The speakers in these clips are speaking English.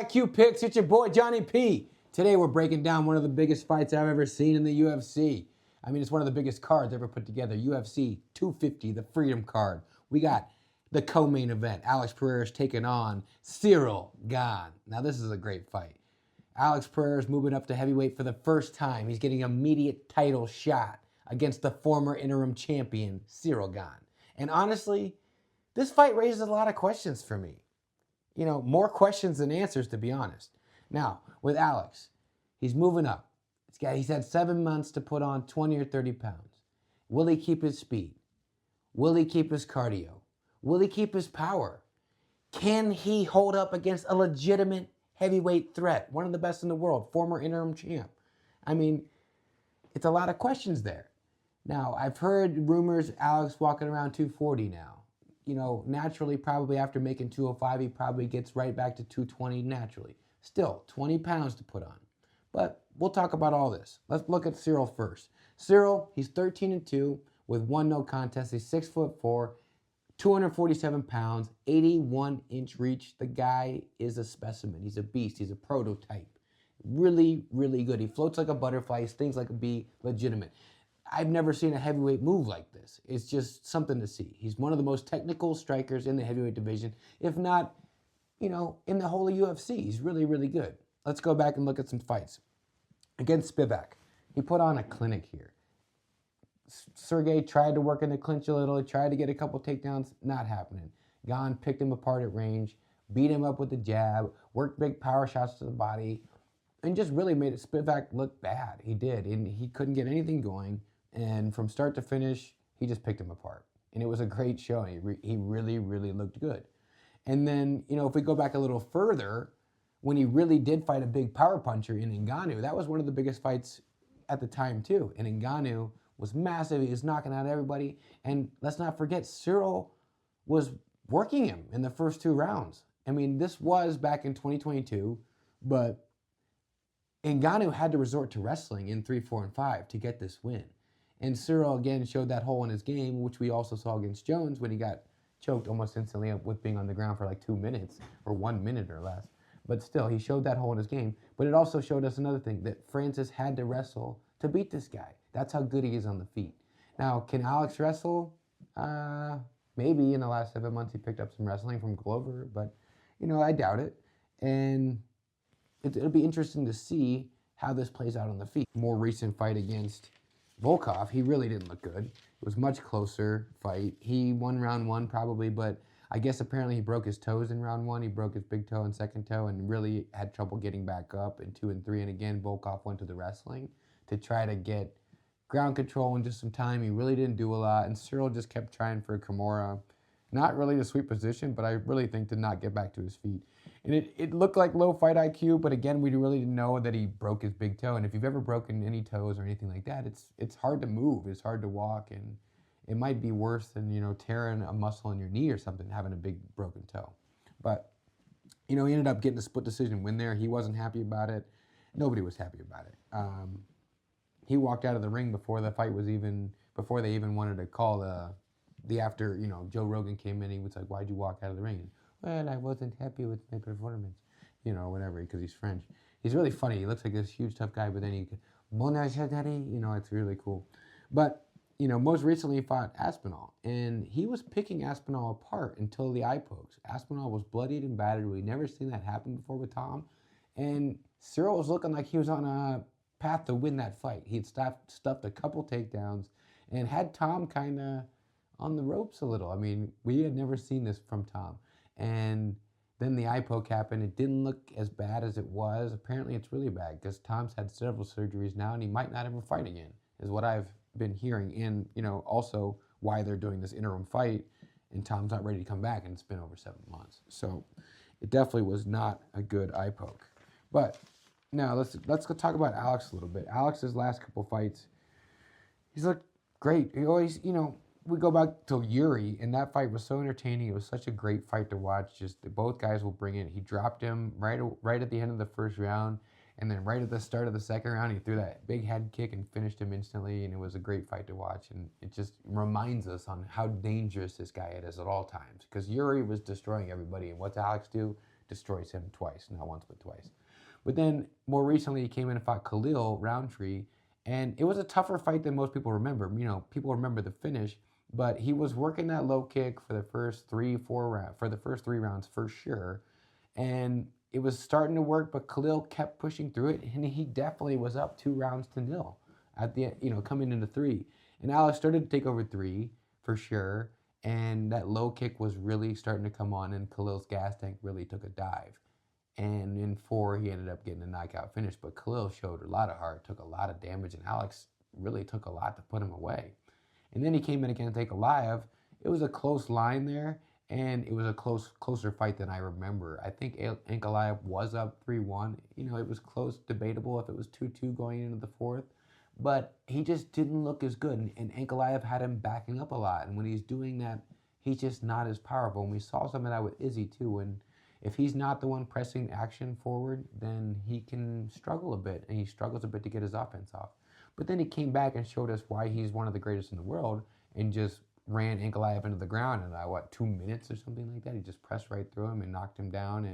IQ Picks. It's your boy Johnny P. Today we're breaking down one of the biggest fights I've ever seen in the UFC. I mean, it's one of the biggest cards ever put together. UFC 250, the Freedom card. We got the co-main event. Alex Pereira is taking on Ciryl Gane. Now this is a great fight. Alex Pereira is moving up to heavyweight for the first time. He's getting an immediate title shot against the former interim champion, Ciryl Gane. And honestly, this fight raises a lot of questions for me. You know, more questions than answers, to be honest. Now, with Alex, he's moving up. He's had 7 months to put on 20 or 30 pounds. Will he keep his speed? Will he keep his cardio? Will he keep his power? Can he hold up against a legitimate heavyweight threat, one of the best in the world, former interim champ? I mean, it's a lot of questions there. Now, I've heard rumors Alex walking around 240 now. You know, naturally, probably after making 205, he probably gets right back to 220 naturally. Still, 20 pounds to put on. But we'll talk about all this. Let's look at Ciryl first. Ciryl, he's 13-2 with 1 no contest. He's 6'4", 247 pounds, 81-inch reach. The guy is a specimen. He's a beast. He's a prototype. Really, really good. He floats like a butterfly. He stings like a bee. Legitimate. I've never seen a heavyweight move like this. It's just something to see. He's one of the most technical strikers in the heavyweight division, if not, you know, in the whole of UFC. He's really, really good. Let's go back and look at some fights. Against Spivak, he put on a clinic here. Sergey tried to work in the clinch a little. He tried to get a couple takedowns. Not happening. Gane picked him apart at range, beat him up with the jab, worked big power shots to the body, and just really made Spivak look bad. He did. And he couldn't get anything going. And from start to finish, he just picked him apart. And it was a great show. He really, really looked good. And then, you know, if we go back a little further, when he really did fight a big power puncher in Ngannou, that was one of the biggest fights at the time too. And Ngannou was massive. He was knocking out everybody. And let's not forget, Ciryl was working him in the first 2 rounds. I mean, this was back in 2022, but Ngannou had to resort to wrestling in 3, 4, and 5 to get this win. And Ciryl, again, showed that hole in his game, which we also saw against Jones when he got choked almost instantly with being on the ground for like 2 minutes or 1 minute or less. But still, he showed that hole in his game. But it also showed us another thing, that Francis had to wrestle to beat this guy. That's how good he is on the feet. Now, can Alex wrestle? Maybe in the last 7 months he picked up some wrestling from Glover, but, you know, I doubt it. And it'll be interesting to see how this plays out on the feet. More recent fight against Volkov, he really didn't look good. It was a much closer fight. He won round 1 probably, but I guess apparently he broke his toes in round 1. He broke his big toe and second toe and really had trouble getting back up in 2 and 3. And again, Volkov went to the wrestling to try to get ground control in just some time. He really didn't do a lot. And Ciryl just kept trying for a Kimura. Not really the sweet position, but I really think to not get back to his feet. And it looked like low fight IQ, but again, we really didn't know that he broke his big toe. And if you've ever broken any toes or anything like that, it's hard to move. It's hard to walk. And it might be worse than, you know, tearing a muscle in your knee or something, having a big broken toe. But, you know, he ended up getting a split decision win there. He wasn't happy about it. Nobody was happy about it. He walked out of the ring before the fight was before they even wanted to call the after, you know, Joe Rogan came in. He was like, "Why'd you walk out of the ring?" "Well, I wasn't happy with my performance," you know, whatever, because he's French. He's really funny. He looks like this huge tough guy, but then he, you know, it's really cool. But, you know, most recently he fought Aspinall, and he was picking Aspinall apart until the eye pokes. Aspinall was bloodied and battered. We'd never seen that happen before with Tom. And Ciryl was looking like he was on a path to win that fight. He had stuffed a couple takedowns and had Tom kind of on the ropes a little. I mean, we had never seen this from Tom. And then the eye poke happened. It didn't look as bad as it was. Apparently it's really bad because Tom's had several surgeries now and he might not ever fight again, is what I've been hearing. And, you know, also why they're doing this interim fight and Tom's not ready to come back and it's been over 7 months. So it definitely was not a good eye poke. But now let's go talk about Alex a little bit. Alex's last couple fights, he's looked great. He always, you know, we go back to Yuri, and that fight was so entertaining. It was such a great fight to watch. Just both guys will bring it. He dropped him right at the end of the first round, and then right at the start of the second round, he threw that big head kick and finished him instantly, and it was a great fight to watch. And it just reminds us on how dangerous this guy is at all times, because Yuri was destroying everybody, and what's Alex do? destroys him twice, not once but twice. But then more recently, he came in and fought Khalil Roundtree, and it was a tougher fight than most people remember. You know, people remember the finish, but he was working that low kick for the first 3-4 rounds, for the first 3 rounds for sure, and it was starting to work. But Khalil kept pushing through it, and he definitely was up 2-0 at the coming into 3. And Alex started to take over 3 for sure, and that low kick was really starting to come on, and Khalil's gas tank really took a dive. And in 4, he ended up getting a knockout finish. But Khalil showed a lot of heart, took a lot of damage, and Alex really took a lot to put him away. And then he came in against Ankalaev. It was a close line there, and it was a closer fight than I remember. I think Ankalaev was up 3-1. You know, it was close, debatable if it was 2-2 going into the 4th. But he just didn't look as good, and Ankalaev had him backing up a lot. And when he's doing that, he's just not as powerful. And we saw some of that with Izzy, too. And if he's not the one pressing action forward, then he can struggle a bit, and he struggles a bit to get his offense off. But then he came back and showed us why he's one of the greatest in the world, and just ran Ankalaev into the ground in, 2 minutes or something like that. He just pressed right through him and knocked him down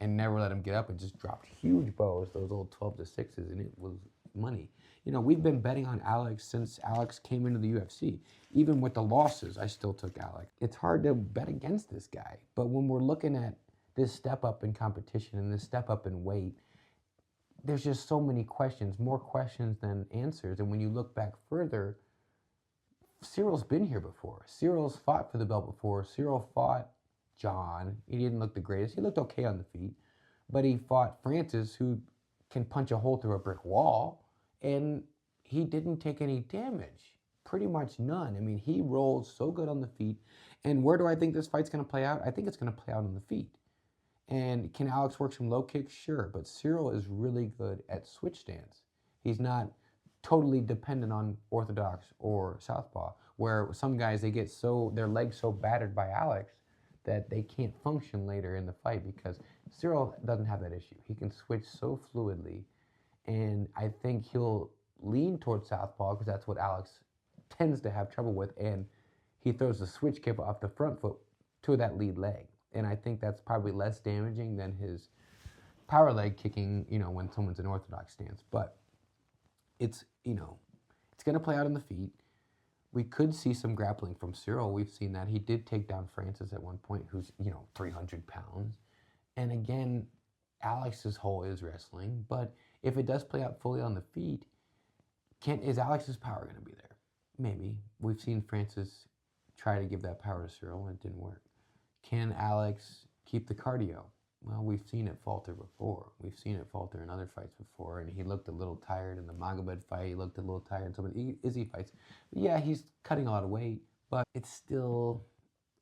and never let him get up, and just dropped huge bows, those old 12-6s, and it was money. You know, we've been betting on Alex since Alex came into the UFC. Even with the losses, I still took Alex. It's hard to bet against this guy, but when we're looking at this step up in competition and this step up in weight, there's just so many questions, more questions than answers. And when you look back further, Cyryl's been here before. Cyryl's fought for the belt before. Ciryl fought John. He didn't look the greatest. He looked okay on the feet. But he fought Francis, who can punch a hole through a brick wall, and he didn't take any damage. Pretty much none. I mean, he rolled so good on the feet. And where do I think this fight's going to play out? I think it's going to play out on the feet. And can Alex work some low kicks? Sure. But Ciryl is really good at switch stance. He's not totally dependent on orthodox or southpaw, where some guys, they get their legs so battered by Alex that they can't function later in the fight, because Ciryl doesn't have that issue. He can switch so fluidly, and I think he'll lean towards southpaw because that's what Alex tends to have trouble with, and he throws the switch kick off the front foot to that lead leg. And I think that's probably less damaging than his power leg kicking, when someone's in orthodox stance. But it's going to play out on the feet. We could see some grappling from Ciryl. We've seen that. He did take down Francis at one point, who's, 300 pounds. And again, Alex's hole is wrestling. But if it does play out fully on the feet, is Alex's power going to be there? Maybe. We've seen Francis try to give that power to Ciryl, and it didn't work. Can Alex keep the cardio? Well, we've seen it falter before. We've seen it falter in other fights before, and he looked a little tired in the Magomed fight. He looked a little tired in some of the Izzy fights. But yeah, he's cutting a lot of weight, but it's still,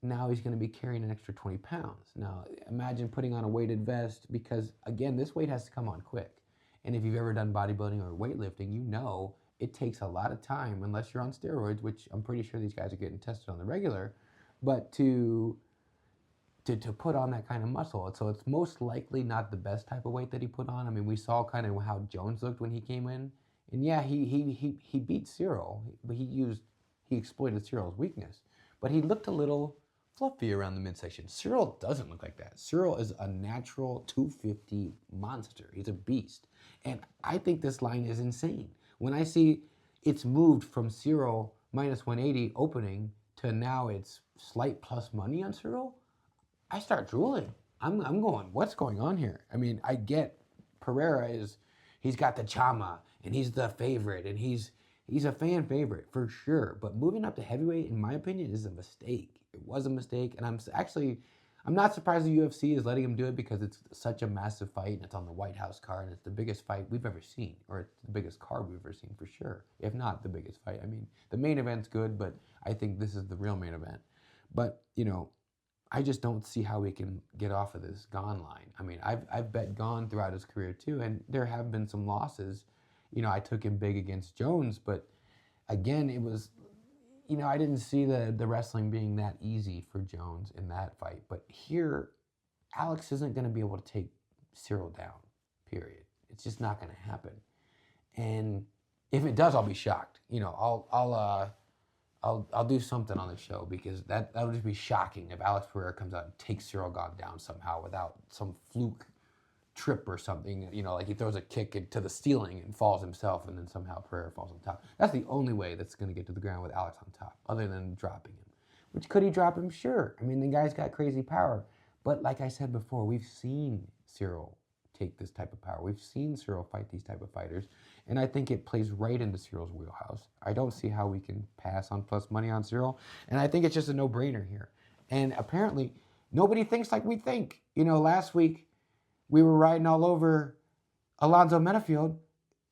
now he's going to be carrying an extra 20 pounds. Now, imagine putting on a weighted vest, because, again, this weight has to come on quick. And if you've ever done bodybuilding or weightlifting, you know it takes a lot of time, unless you're on steroids, which I'm pretty sure these guys are getting tested on the regular, but to put on that kind of muscle. So it's most likely not the best type of weight that he put on. I mean, we saw kind of how Jones looked when he came in. And yeah, he beat Ciryl, but he exploited Cyryl's weakness. But he looked a little fluffy around the midsection. Ciryl doesn't look like that. Ciryl is a natural 250 monster. He's a beast. And I think this line is insane. When I see it's moved from Ciryl minus 180 opening to now it's slight plus money on Ciryl, I start drooling. I'm going, what's going on here? I mean, I get Pereira he's got the chama, and he's the favorite, and he's a fan favorite for sure. But moving up to heavyweight, in my opinion, is a mistake. It was a mistake, and I'm not surprised the UFC is letting him do it, because it's such a massive fight, and it's on the White House card, and it's the biggest fight we've ever seen, or it's the biggest card we've ever seen for sure, if not the biggest fight. I mean, the main event's good, but I think this is the real main event. But, I just don't see how we can get off of this Gane line. I mean, I've bet Gane throughout his career too, and there have been some losses. I took him big against Jones, but again, it was, I didn't see the wrestling being that easy for Jones in that fight. But here, Alex isn't going to be able to take Ciryl down, period. It's just not going to happen. And if it does, I'll be shocked. I'll I'll do something on the show because that would just be shocking if Alex Pereira comes out and takes Ciryl Gane down somehow without some fluke trip or something. You know, like he throws a kick into the ceiling and falls himself, and then somehow Pereira falls on top. That's the only way that's going to get to the ground with Alex on top, other than dropping him. Which could he drop him? Sure. I mean, the guy's got crazy power. But like I said before, we've seen Ciryl take this type of power. We've seen Ciryl fight these type of fighters, and I think it plays right into Cyryl's wheelhouse. I don't see how we can pass on plus money on Ciryl, and I think it's just a no-brainer here. And apparently, nobody thinks like we think. You know, last week, we were riding all over Alonzo Menifield.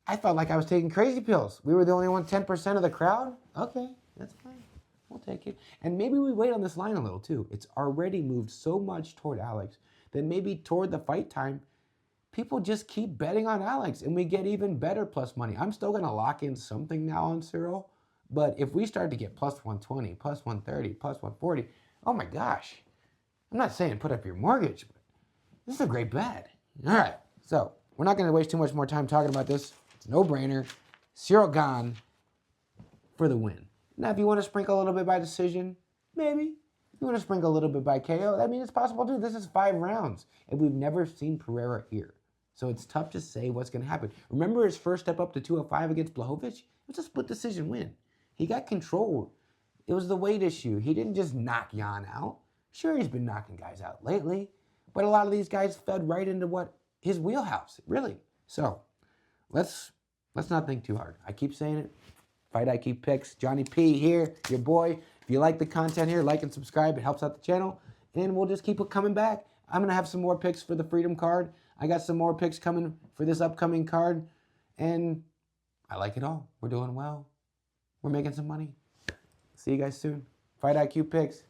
I felt like I was taking crazy pills. We were the only 10% of the crowd. Okay, that's fine. We'll take it. And maybe we wait on this line a little, too. It's already moved so much toward Alex that maybe toward the fight time, people just keep betting on Alex, and we get even better plus money. I'm still going to lock in something now on Ciryl, but if we start to get plus 120, plus 130, plus 140, oh my gosh. I'm not saying put up your mortgage, but this is a great bet. All right, so we're not going to waste too much more time talking about this. It's a no-brainer. Ciryl Gane for the win. Now, if you want to sprinkle a little bit by decision, maybe. If you want to sprinkle a little bit by KO, I mean, it's possible too. This is 5 rounds, and we've never seen Pereira here. So it's tough to say what's going to happen. Remember his first step up to 205 against Blachowicz? It was a split decision win. He got controlled. It was the weight issue. He didn't just knock Jan out. Sure, he's been knocking guys out lately, but a lot of these guys fed right into what his wheelhouse, really. So let's not think too hard. I keep saying it. Fight IQ Picks. Johnny P here, your boy. If you like the content here, like and subscribe. It helps out the channel. And we'll just keep it coming back. I'm going to have some more picks for the Freedom card. I got some more picks coming for this upcoming card. And I like it all. We're doing well. We're making some money. See you guys soon. Fight IQ Picks.